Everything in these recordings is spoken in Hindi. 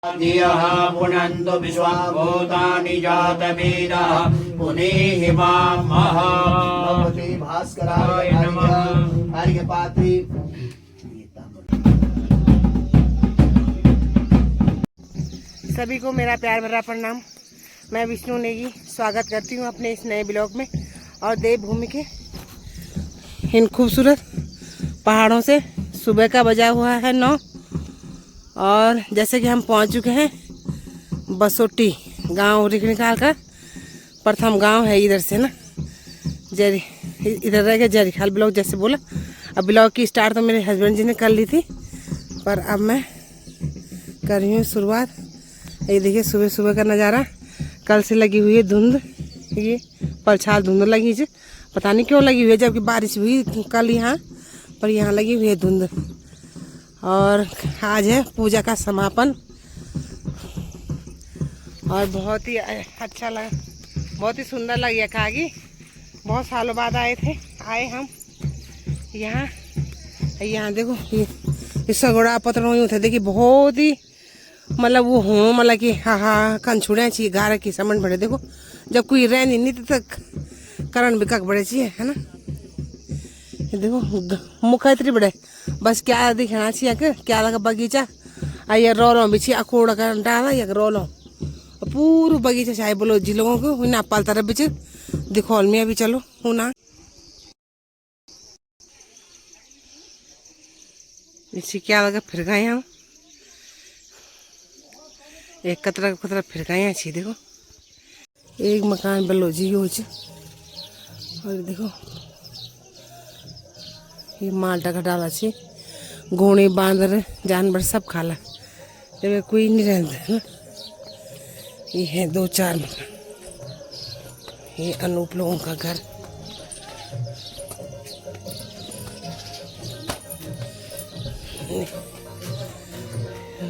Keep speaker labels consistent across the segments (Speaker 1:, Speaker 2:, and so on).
Speaker 1: धियः पुनन्तु विश्वभूतानि जातवेदः पुनीहि मामः।
Speaker 2: भगवते भास्कराय नमः। अर्घ्यपात्रे
Speaker 3: सभी को मेरा प्यार भरा प्रणाम। मैं विष्णु नेगी स्वागत करती हूँ अपने इस नए ब्लॉग में। और देवभूमि के इन खूबसूरत पहाड़ों से सुबह का बजा हुआ है 9। और जैसे कि हम पहुँच चुके हैं बसोटी गांव रिखनिकाल का प्रथम गांव है इधर से ना जरी, इधर रह गया जरीखाल ब्लॉक जैसे बोला। अब ब्लॉग की स्टार्ट तो मेरे हस्बैंड जी ने कर ली थी, पर अब मैं कर रही हूँ शुरुआत। ये देखिए सुबह सुबह का नज़ारा। कल से लगी हुई है धुंध, ये परछाल धुंध लगी है, पता नहीं क्यों लगी हुई है, जबकि बारिश हुई कल यहाँ, पर यहाँ लगी हुई है धुंध। और आज है पूजा का समापन और बहुत ही अच्छा लगा, बहुत ही सुंदर लगी कागी। बहुत सालों बाद आए हम यहाँ। यहाँ देखो ये सगोड़ा पत्रों यूँ थे, देखिए बहुत ही मतलब वो हो मतलब कि हाँ कंछुड़ियाँ चाहिए गार की समझ बड़े। देखो जब कोई रह नहीं तक करण भी कक बड़े चाहिए है ना। ये देखो मुख इतनी बड़े, बस क्या दिखना चाहिए क्या लगा बगीचा आ ये रोलों बिछी अकोड़ का डाला या रोलों पूरा बगीचा चाहे बोलो जी लोगों को ना पाल तरफ बिच दिखोल में अभी चलो हूँ ना। इसी क्या लगा फिर गए हम एक कतरा फिर गए अच्छी। देखो एक मकान बलो जी हो और देखो ये माल्टा का डाला छी घोड़े बांदर जानवर सब खाला, जब कोई नहीं रहता है ना। ये है 2-4 मकान। ये अनूप लोगों का घर।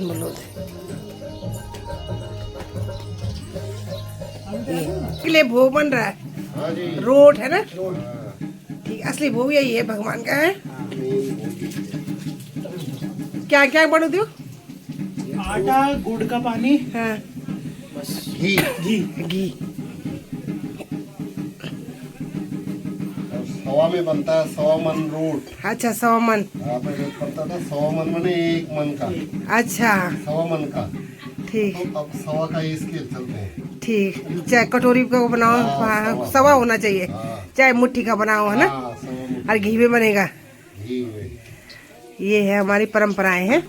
Speaker 3: बोलो ये भोग बन रहा है, रोड है ना ठीक। असली भोग यही है, भगवान का है। क्या क्या बनो दो?
Speaker 2: आटा गुड़ का पानी,
Speaker 3: हाँ
Speaker 2: बस घी घी
Speaker 3: घी।
Speaker 4: सवा में बनता है 100 मन रोट।
Speaker 3: अच्छा 100 मन।
Speaker 4: बनता था 100 मन मैंने 1 मन का।
Speaker 3: अच्छा
Speaker 4: 100 मन का
Speaker 3: ठीक।
Speaker 4: तो अब 100 का ही स्केल चलते हैं।
Speaker 3: ठीक चाहे कटोरी का बनाओ,
Speaker 4: हाँ,
Speaker 3: 100 होना चाहिए।
Speaker 4: हाँ।
Speaker 3: चाहे मुट्ठी का बनाओ है ना।
Speaker 4: हाँ, 100
Speaker 3: और घी में बनेगा।
Speaker 4: घी में।
Speaker 3: ये है हमारी परंपराएं हैं,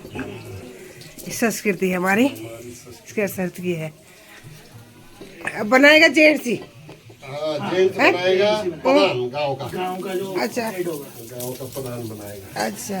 Speaker 3: संस्कृति है हमारी, इसके संस्कृति की है। अब बनाएगा जेंट्स ही।
Speaker 4: हाँ, जेंट्स बनाएगा प्रधान गाँव का।
Speaker 2: गाँव का जो
Speaker 3: अच्छा
Speaker 2: हेड होगा।
Speaker 4: गाँव का प्रधान बनाएगा।
Speaker 3: अच्छा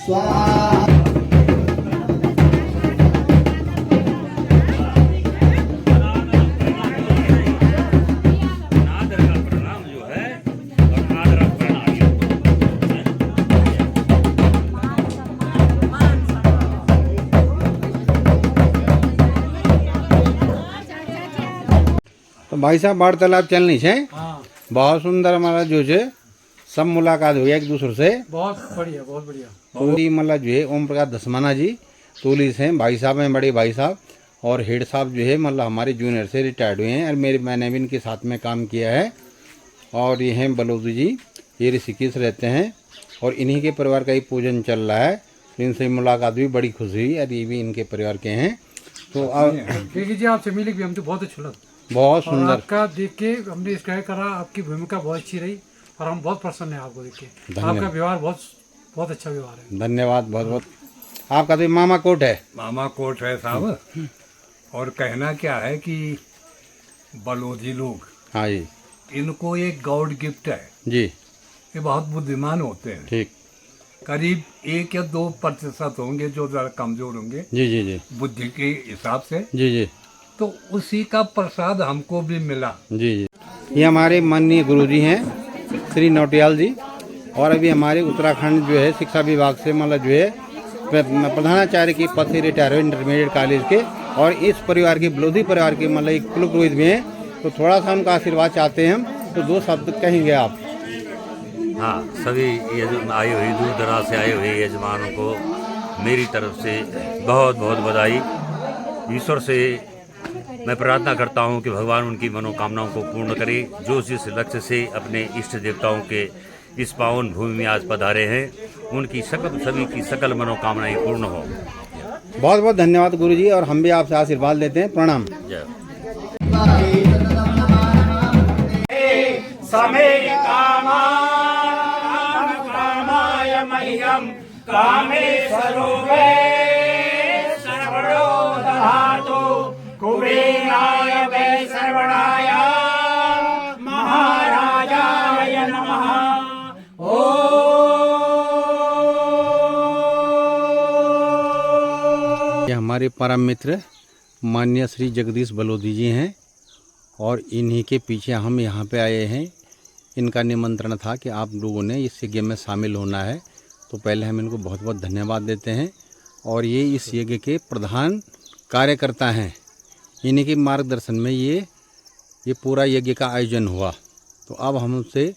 Speaker 2: स्वाहा।
Speaker 5: तो भाई साहब वार्तालाप चलनी है। बहुत सुंदर हमारा जो है सब मुलाकात हुई एक दूसरे से।
Speaker 2: बहुत बढ़िया बहुत बढ़िया।
Speaker 5: तो मतलब जो है ओम प्रकाश दसमाना जी तोली से भाई साहब हैं, बड़े भाई साहब। और हेड साहब जो है मतलब हमारे जूनियर से रिटायर्ड हुए हैं और मैंने भी इनके साथ में काम किया है। और ये हैं बलोदी जी, ये ऋषिकेश रहते हैं और इन्हीं के परिवार का ही पूजन चल रहा है। तो इनसे मुलाकात भी बड़ी खुशी हुई और ये भी इनके परिवार के हैं। तो
Speaker 6: देखिए जी, आपसे मिले भी हमको बहुत अच्छा लगा,
Speaker 5: बहुत
Speaker 6: और
Speaker 5: सुंदर
Speaker 6: आपका देख के हमने इसका करा, आपकी भूमिका बहुत अच्छी रही और हम बहुत प्रसन्न हैं आपको देख के। आपका व्यवहार बहुत अच्छा व्यवहार है।
Speaker 5: धन्यवाद बहुत बहुत। आपका तो मामा कोट है।
Speaker 7: मामा कोट है साहब। और कहना क्या है कि बलोदी लोग,
Speaker 5: हाँ जी,
Speaker 7: इनको एक गॉड गिफ्ट है
Speaker 5: जी,
Speaker 7: ये बहुत बुद्धिमान होते हैं।
Speaker 5: ठीक,
Speaker 7: करीब 1 या 2% होंगे जो जरा कमजोर होंगे
Speaker 5: जी जी जी
Speaker 7: बुद्धि के हिसाब से,
Speaker 5: जी जी
Speaker 7: तो उसी का प्रसाद हमको भी मिला।
Speaker 5: जी जी। ये हमारे माननीय गुरुजी हैं श्री नौटियाल जी, और अभी हमारे उत्तराखंड जो है शिक्षा विभाग से मतलब जो है प्रधानाचार्य की पद से रिटायर हुए इंटरमीडिएट कॉलेज के, और इस परिवार के बलोदी परिवार के मतलब एक कुल पुरोहित भी हैं। तो थोड़ा सा उनका आशीर्वाद चाहते हैं हम, तो 2 शब्द कहेंगे आप।
Speaker 8: हाँ, सभी आए हुए दूर दराज से आए हुए यजमानों को मेरी तरफ से बहुत बहुत बधाई। ईश्वर से मैं प्रार्थना करता हूँ कि भगवान उनकी मनोकामनाओं को पूर्ण करे, जो जिस लक्ष्य से अपने इष्ट देवताओं के इस पावन भूमि में आज पधारे हैं, उनकी सभी की सकल मनोकामनाएं पूर्ण हो।
Speaker 5: बहुत बहुत धन्यवाद गुरुजी, और हम भी आपसे आशीर्वाद लेते हैं। प्रणाम।
Speaker 8: जय।
Speaker 1: समे कामाय मह्यम कामेश्वरो वै सर्वणो दधातु कुबेराय वै सर्वणाय महाराजाय नमः।
Speaker 5: ये हमारे परम मित्र माननीय श्री जगदीश बलोदी जी हैं, और इन्हीं के पीछे हम यहाँ पे आए हैं। इनका निमंत्रण था कि आप लोगों ने इस यज्ञ में शामिल होना है, तो पहले हम इनको बहुत बहुत धन्यवाद देते हैं। और ये इस यज्ञ के प्रधान कार्यकर्ता हैं, इन्हीं के मार्गदर्शन में ये पूरा यज्ञ का आयोजन हुआ। तो अब हम उनसे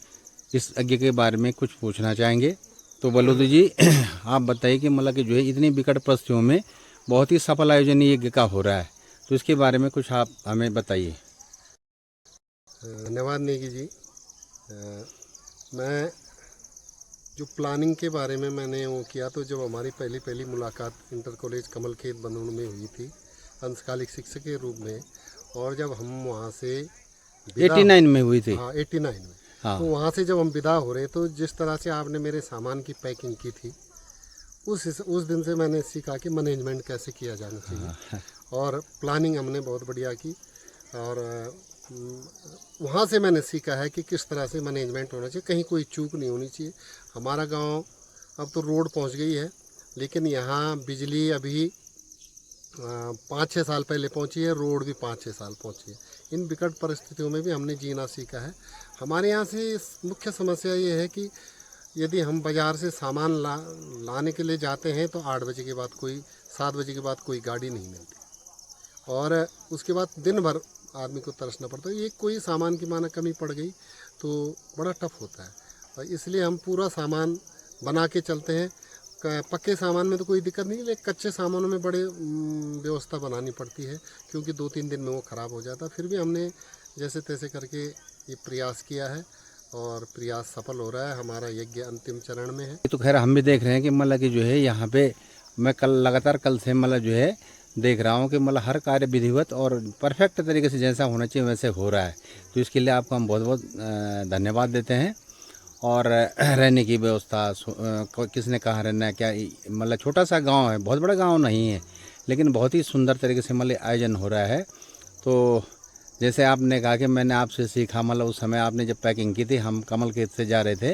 Speaker 5: इस यज्ञ के बारे में कुछ पूछना चाहेंगे। तो बलोदी जी आप बताइए कि मतलब कि जो है इतनी विकट परिस्थितियों में बहुत ही सफल आयोजन यज्ञ का हो रहा है, तो इसके बारे में कुछ आप हमें बताइए।
Speaker 4: धन्यवाद नेगी जी। मैं जो प्लानिंग के बारे में मैंने वो किया, तो जब हमारी पहली मुलाकात इंटर कॉलेज कमल खेत बंदूड़ में हुई थी अंशकालिक शिक्षक के रूप में, और जब हम वहाँ से
Speaker 5: 89 में हुई थी।
Speaker 4: हाँ 89 में।
Speaker 5: हाँ।
Speaker 4: तो वहाँ से जब हम विदा हो रहे, तो जिस तरह से आपने मेरे सामान की पैकिंग की थी, उस दिन से मैंने सीखा कि मैनेजमेंट कैसे किया जाना चाहिए। और प्लानिंग हमने बहुत बढ़िया की, और वहाँ से मैंने सीखा है कि किस तरह से मैनेजमेंट होना चाहिए, कहीं कोई चूक नहीं होनी चाहिए। हमारा गांव अब तो रोड पहुँच गई है, लेकिन यहाँ बिजली अभी 5-6 साल पहले पहुँची है, रोड भी 5-6 साल पहुँची है। इन विकट परिस्थितियों में भी हमने जीना सीखा है। हमारे यहाँ से मुख्य समस्या ये है कि यदि हम बाज़ार से सामान लाने के लिए जाते हैं, तो 8 बजे के बाद 7 बजे के बाद कोई गाड़ी नहीं मिलती, और उसके बाद दिन भर आदमी को तरसना पड़ता है। ये कोई सामान की माना कमी पड़ गई तो बड़ा टफ होता है, और इसलिए हम पूरा सामान बना के चलते हैं। पक्के सामान में तो कोई दिक्कत नहीं, लेकिन कच्चे सामानों में बड़े व्यवस्था बनानी पड़ती है, क्योंकि 2-3 दिन में वो ख़राब हो जाता है। फिर भी हमने जैसे तैसे करके ये प्रयास किया है, और प्रयास सफल हो रहा है। हमारा यज्ञ अंतिम चरण में है।
Speaker 5: तो खैर हम भी देख रहे हैं कि मतलब कि जो है यहाँ पे मैं लगातार कल से मतलब जो है देख रहा हूँ कि मतलब हर कार्य विधिवत और परफेक्ट तरीके से जैसा होना चाहिए वैसे हो रहा है। तो इसके लिए आपको हम बहुत बहुत धन्यवाद देते हैं। और रहने की व्यवस्था, किसने कहाँ रहना है, क्या मतलब छोटा सा गांव है, बहुत बड़ा गांव नहीं है, लेकिन बहुत ही सुंदर तरीके से मतलब आयोजन हो रहा है। तो जैसे आपने कहा कि मैंने आपसे सीखा, मतलब उस समय आपने जब पैकिंग की थी, हम कमल खेत से जा रहे थे,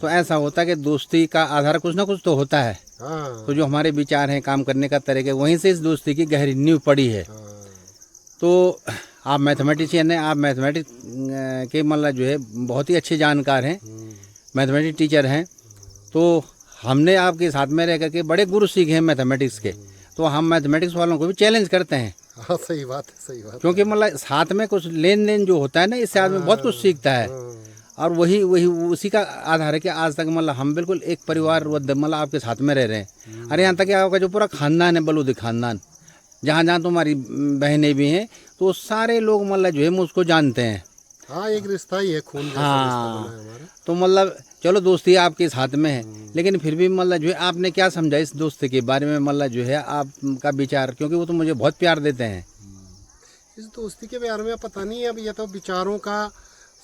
Speaker 5: तो ऐसा होता है कि दोस्ती का आधार कुछ ना कुछ तो होता है। तो जो हमारे विचार हैं, काम करने का तरीका, वहीं से इस दोस्ती की गहरी नींव पड़ी है। तो आप मैथमेटिशियन हैं, आप मैथमेटिक्स के मतलब जो है बहुत ही अच्छे जानकार हैं, मैथमेटिक्स टीचर हैं। तो हमने आपके साथ में रह करके बड़े गुरु सीखे हैं मैथमेटिक्स के, तो हम मैथमेटिक्स वालों को भी चैलेंज करते हैं।
Speaker 4: हाँ सही बात है, सही बात।
Speaker 5: क्योंकि मतलब साथ में कुछ लेन देन जो होता है ना, इससे आदमी बहुत कुछ सीखता है। और वही उसी का आधार है कि आज तक मतलब हम बिल्कुल एक परिवार मतलब आपके साथ में रह रहे हैं। और यहाँ तक कि आपका जो पूरा खानदान है, बलोदी खानदान, जहाँ जहाँ तुम्हारी बहनें भी हैं, तो सारे लोग मतलब जो है मुझको जानते हैं।
Speaker 4: हाँ, एक रिश्ता ही है, खून जैसा रिश्ता बना है
Speaker 5: हाँ,
Speaker 4: हमारा।
Speaker 5: तो मतलब चलो दोस्ती आपके साथ में है, लेकिन फिर भी मतलब जो है आपने क्या समझा इस दोस्ती के बारे में, मतलब जो है आपका विचार, क्योंकि वो तो मुझे बहुत प्यार देते हैं।
Speaker 4: इस दोस्ती के बारे में पता नहीं, अब ये तो विचारों का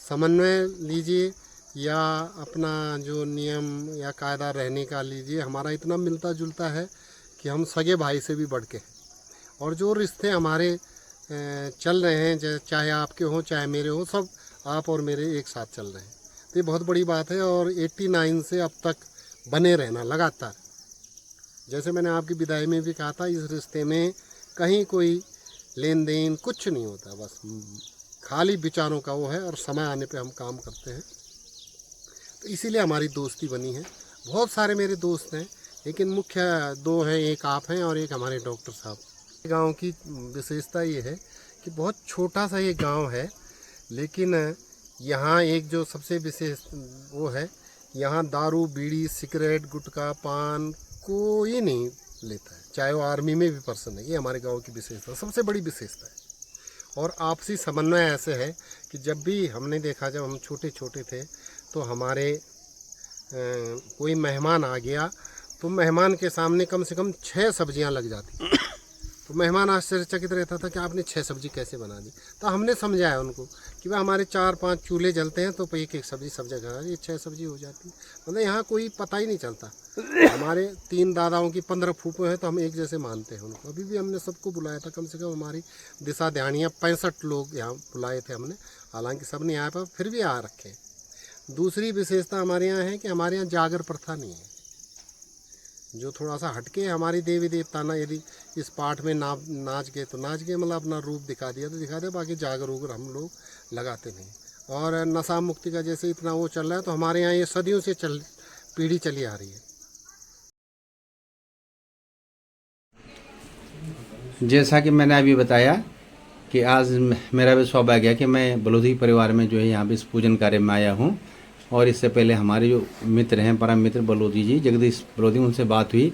Speaker 4: समन्वय लीजिए या अपना जो नियम या कायदा रहने का लीजिए, हमारा इतना मिलता जुलता है कि हम सगे भाई से भी बढ़ के हैं। और जो रिश्ते हमारे चल रहे हैं, चाहे आपके हों चाहे मेरे हों, सब आप और मेरे एक साथ चल रहे हैं, तो ये बहुत बड़ी बात है। और 89 से अब तक बने रहना लगातार, जैसे मैंने आपकी विदाई में भी कहा था, इस रिश्ते में कहीं कोई लेन देन कुछ नहीं होता, बस खाली विचारों का वो है, और समय आने पे हम काम करते हैं। तो इसीलिए हमारी दोस्ती बनी है। बहुत सारे मेरे दोस्त हैं, लेकिन मुख्य दो हैं, एक आप हैं और एक हमारे डॉक्टर साहब। गांव की विशेषता ये है कि बहुत छोटा सा ये गांव है, लेकिन यहाँ एक जो सबसे विशेष वो है, यहाँ दारू, बीड़ी, सिगरेट, गुटखा, पान कोई नहीं लेता है, चाहे वो आर्मी में भी पर्सन है। ये हमारे गांव की विशेषता, सबसे बड़ी विशेषता है। और आपसी समन्वय ऐसे है कि जब भी हमने देखा, जब हम छोटे छोटे थे, तो हमारे कोई मेहमान आ गया तो मेहमान के सामने कम से कम 6 सब्जियां लग जाती। तो मेहमान आश्चर्यचकित रहता था कि आपने 6 सब्जी कैसे बना दी। तो हमने समझाया उनको कि भाई हमारे 4-5 चूल्हे जलते हैं, तो एक एक सब्जी सब जगह ये 6 सब्जी हो जाती। मतलब यहाँ कोई पता ही नहीं चलता। हमारे 3 दादाओं की 15 फूफे हैं, तो हम एक जैसे मानते हैं उनको। अभी भी हमने सबको बुलाया था, कम से कम हमारी दिशा ध्यानियाँ 65 लोग यहाँ बुलाए थे हमने, हालांकि सब नहीं आया, पर फिर भी आ रखे। दूसरी विशेषता हमारे यहाँ है कि हमारे यहाँ जागर प्रथा नहीं है, जो थोड़ा सा हटके हमारी देवी देवता ना, यदि इस पाठ में नाच गए तो नाच गए, मतलब अपना रूप दिखा दिया तो दिखा दिया, बाकी जागर उगर हम लोग लगाते नहीं। और नशा मुक्ति का जैसे इतना वो चल रहा है, तो हमारे यहाँ ये सदियों से पीढ़ी चली आ रही है।
Speaker 5: जैसा कि मैंने अभी बताया कि आज मेरा भी सौभाग्य है कि मैं बलोधी परिवार में जो है यहाँ पे इस पूजन कार्य में आया हूँ। और इससे पहले हमारे जो मित्र हैं, परम मित्र बलोधी जी, जगदीश बलोधी, उनसे बात हुई।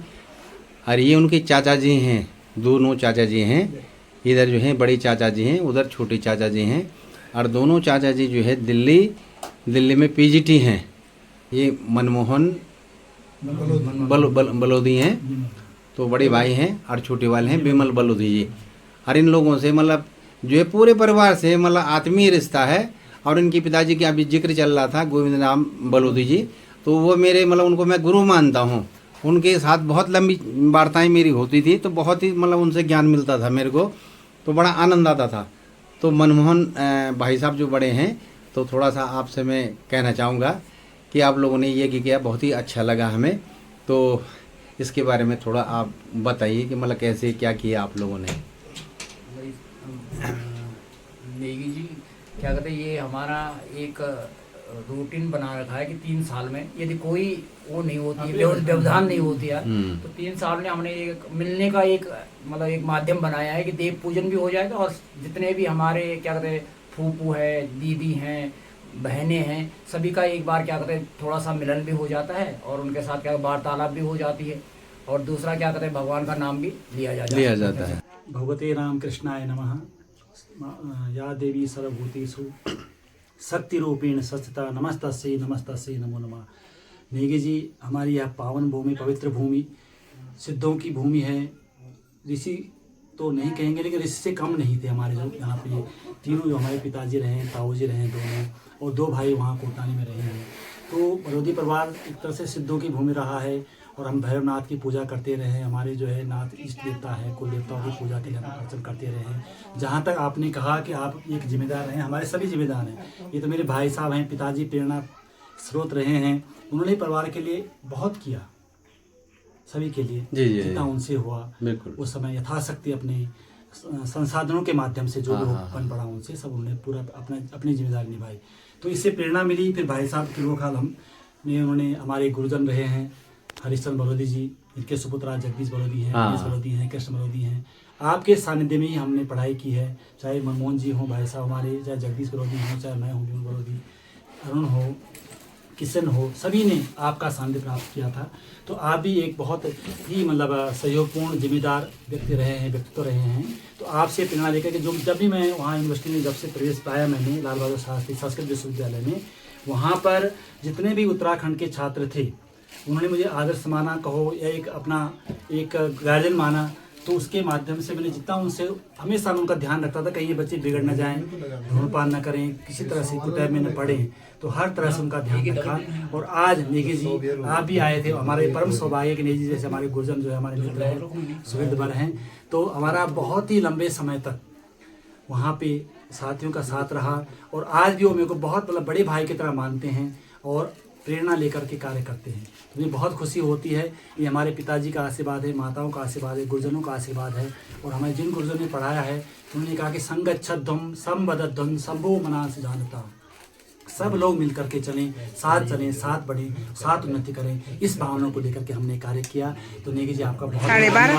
Speaker 5: और ये उनके चाचा जी हैं, दोनों चाचा जी हैं। इधर जो हैं बड़ी चाचा जी हैं, उधर छोटी चाचा जी हैं। और दोनों चाचा जी जो है दिल्ली में पीजीटी हैं। ये मनमोहन बलोधी हैं, तो बड़े भाई हैं, और छोटे वाले हैं विमल बलोधी जी। और इन लोगों से मतलब जो है पूरे परिवार से मतलब आत्मीय रिश्ता है। और इनके पिताजी का अभी जिक्र चल रहा था, गोविंद राम बलोधी जी, तो वो मेरे मतलब उनको मैं गुरु मानता हूँ। उनके साथ बहुत लंबी वार्ताएं मेरी होती थी, तो बहुत ही मतलब उनसे ज्ञान मिलता था मेरे को, तो बड़ा आनंद आता था। तो मनमोहन भाई साहब जो बड़े हैं, तो थोड़ा सा आपसे मैं कहना चाहूँगा कि आप लोगों ने ये किया, बहुत ही अच्छा लगा हमें। तो इसके बारे में थोड़ा आप बताइए कि मतलब कैसे क्या किया आप लोगों ने।
Speaker 1: नेगी जी, क्या कहते हैं, ये हमारा एक रूटीन बना रखा है कि 3 साल में यदि कोई वो नहीं होती है, व्यवधान नहीं होती है, तो 3 साल में हमने एक मिलने का एक मतलब एक माध्यम बनाया है कि देव पूजन भी हो जाएगा, और जितने भी हमारे क्या कहते हैं फूफू है, दीदी हैं, बहनें हैं, सभी का एक बार क्या कहते हैं थोड़ा सा मिलन भी हो जाता है, और उनके साथ क्या वार्तालाप भी हो जाती है। और दूसरा क्या कहते हैं भगवान का नाम भी लिया जाता है।
Speaker 9: भगवते राम कृष्णाय नमः। या देवी सर्वभूतेषु शक्तिरूपेण संस्थिता नमस्तस्यै नमस्तस्यै नमो नमः। नेगी जी, हमारी यह पावन भूमि, पवित्र भूमि, सिद्धों की भूमि है। ऋषि तो नहीं कहेंगे, लेकिन ऋषि से कम नहीं थे हमारे जो यहाँ पे तीनों, जो हमारे पिताजी रहे, ताऊजी रहे दोनों, और 2 भाई वहाँ कोटानी में रहे हैं। तो बलोधी परिवार एक तरह से सिद्धों की भूमि रहा है, और हम भैरवनाथ की पूजा करते रहे हैं। हमारे जो है नाथ इष्ट देवता है, कुल देवताओं की पूजा के लिए हम अर्चन करते रहे हैं। जहाँ तक आपने कहा कि आप एक जिम्मेदार हैं, हमारे सभी जिम्मेदार हैं। ये तो मेरे भाई साहब हैं, पिताजी प्रेरणा स्रोत रहे हैं। उन्होंने परिवार के लिए बहुत किया, सभी के लिए जितना उनसे हुआ उस समय यथाशक्ति अपने संसाधनों के माध्यम से जो भी बन पड़ा उनसे सब उन्होंने पूरा अपनी जिम्मेदारी निभाई। तो इससे प्रेरणा मिली। फिर भाई साहब किलोखाल उन्होंने हमारे गुरुजन रहे हैं, हरिश्चंद्र बलोधी जी, इनके सुपुत्र जगदीश बलोधी हैं, गणेश बलोधी हैं, कृष्ण बलोधी हैं। आपके सानिध्य में ही हमने पढ़ाई की है, चाहे मनमोहन जी हों भाई साहब हमारे, चाहे जगदीश बलोधी हों, चाहे मैं हूँ विमल बलोधी, अरुण हो, किशन हो, सभी ने आपका सानिध्य प्राप्त किया था। तो आप भी एक बहुत ही मतलब सहयोगपूर्ण जिम्मेदार व्यक्तित्व रहे हैं। तो आपसे प्रेरणा लेकर के जब भी मैं वहाँ यूनिवर्सिटी में जब से प्रवेश पाया मैंने लाल बहादुर शास्त्री संस्कृत विश्वविद्यालय में, वहाँ पर जितने भी उत्तराखंड के छात्र थे उन्होंने मुझे आदर्श माना कहो या एक अपना एक गार्जियन माना। तो उसके माध्यम से मैंने जितना उनसे हमेशा उनका ध्यान रखता था कहीं ये बच्चे बिगड़ न जाएं, धूम्रपान न करें, किसी तरह से कुटैब में न पड़ें। तो हर तरह से उनका ध्यान रखा। और आज नेगी जी आप भी आए थे, हमारे परम सौभाग्य के नेगी जी जैसे हमारे गुरुजन जो है हमारे मित्र हैं, सुहृद बर हैं। तो हमारा बहुत ही लंबे समय तक वहाँ पे साथियों का साथ रहा और आज भी वो मेरे को बहुत मतलब बड़े भाई की तरह मानते हैं और प्रेरणा लेकर के कार्य करते हैं। तो मुझे बहुत खुशी होती है। ये हमारे पिताजी का आशीर्वाद है, माताओं का आशीर्वाद है, गुरुजनों का आशीर्वाद है। और हमें जिन गुरुजनों ने पढ़ाया है उन्होंने कहा कि संगच्छध्वम संबद्धध्वम संभो मनांस जानता, सब लोग मिलकर के चलें, साथ बढ़ें, साथ उन्नति करें। इस भावना को लेकर के हमने कार्य किया। तो नेगी जी आपका बहुत
Speaker 3: धन्यवाद।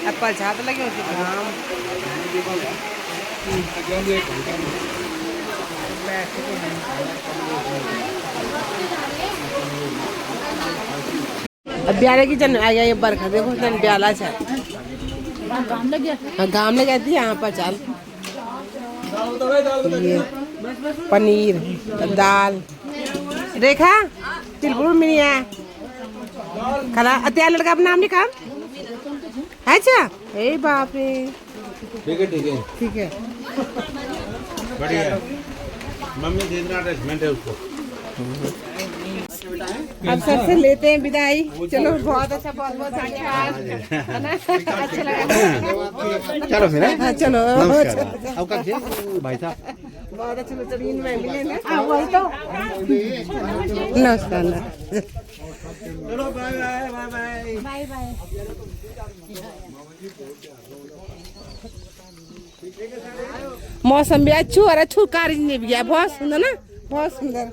Speaker 3: एप्पल छात लगे अब ब्याले की जन आ गया ये बरखा देखो जन ब्याला छा गाम लग गया थी यहाँ पर चल ये पनीर दाल रेखा तिलपुर मिनी है खला अत्यार लड़का अपना नाम लिखा। अच्छा ए बाप रे ठीक है
Speaker 5: बढ़िया। मम्मी जितना अटैचमेंट है उसको
Speaker 3: अब सबसे लेते हैं विदाई। चलो बहुत अच्छा, बहुत बहुत धन्यवाद, है ना? अच्छा लगा।
Speaker 5: चलो फिर
Speaker 3: हाँ चलो
Speaker 5: भाई साहब
Speaker 3: बहुत अच्छा बेहतरीन में मिले ना। वही तो नमस्कार।
Speaker 2: चलो बाय बाय बाय बाय।
Speaker 3: मौसम भी अच्छू और अच्छू कार भी गया, बहुत सुंदर ना, बहुत सुंदर।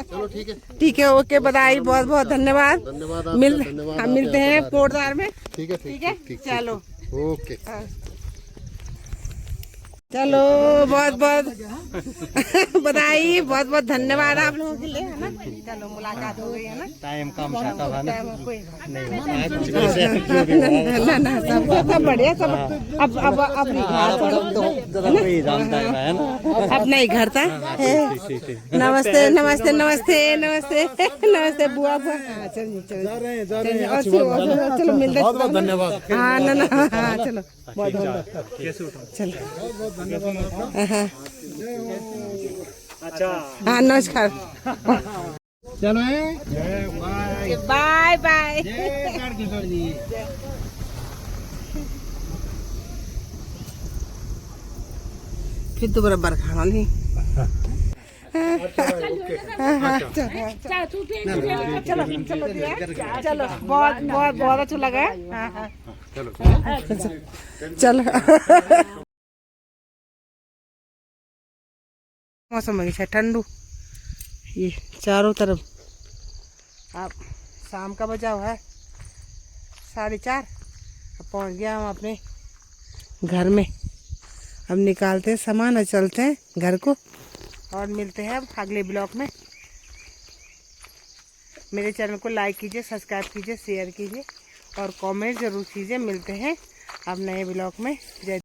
Speaker 4: चलो ठीक है,
Speaker 3: ठीक है, ओके, बधाई, बहुत बहुत धन्यवाद।
Speaker 4: धन्यवाद।
Speaker 3: हम मिलते हैं कोटद्वार में।
Speaker 4: ठीक है,
Speaker 3: ठीक है, चलो
Speaker 4: ओके।
Speaker 3: चलो बहुत बहुत बधाई, बहुत बहुत धन्यवाद आप लोगों के लिए, है ना? चलो मुलाकात हो गई है ना?
Speaker 5: टाइम कम चाहता था ना,
Speaker 3: ना सब बढ़िया, सब अब अपनी अपना ही घर था। नमस्ते नमस्ते नमस्ते नमस्ते नमस्ते बुआ बुआ। चलो मिलते, बहुत बहुत धन्यवाद। हाँ ना हाँ चलो बहुत बहुत चलो
Speaker 9: अच्छा
Speaker 3: हाँ नमस्कार।
Speaker 2: चलो
Speaker 3: बाय बाय। फिर दोबारा बरखा नहीं। चलो बहुत बहुत बहुत अच्छा लगा। चलो मौसम है ठंडू, ये चारों तरफ। अब शाम का बजा हुआ है 4:30। अब पहुंच गया हम अपने घर में। अब निकालते हैं सामान और चलते हैं घर को, और मिलते हैं अब अगले ब्लॉग में। मेरे चैनल को लाइक कीजिए, सब्सक्राइब कीजिए, शेयर कीजिए और कमेंट ज़रूर कीजिए। मिलते हैं अब नए ब्लॉग में। जय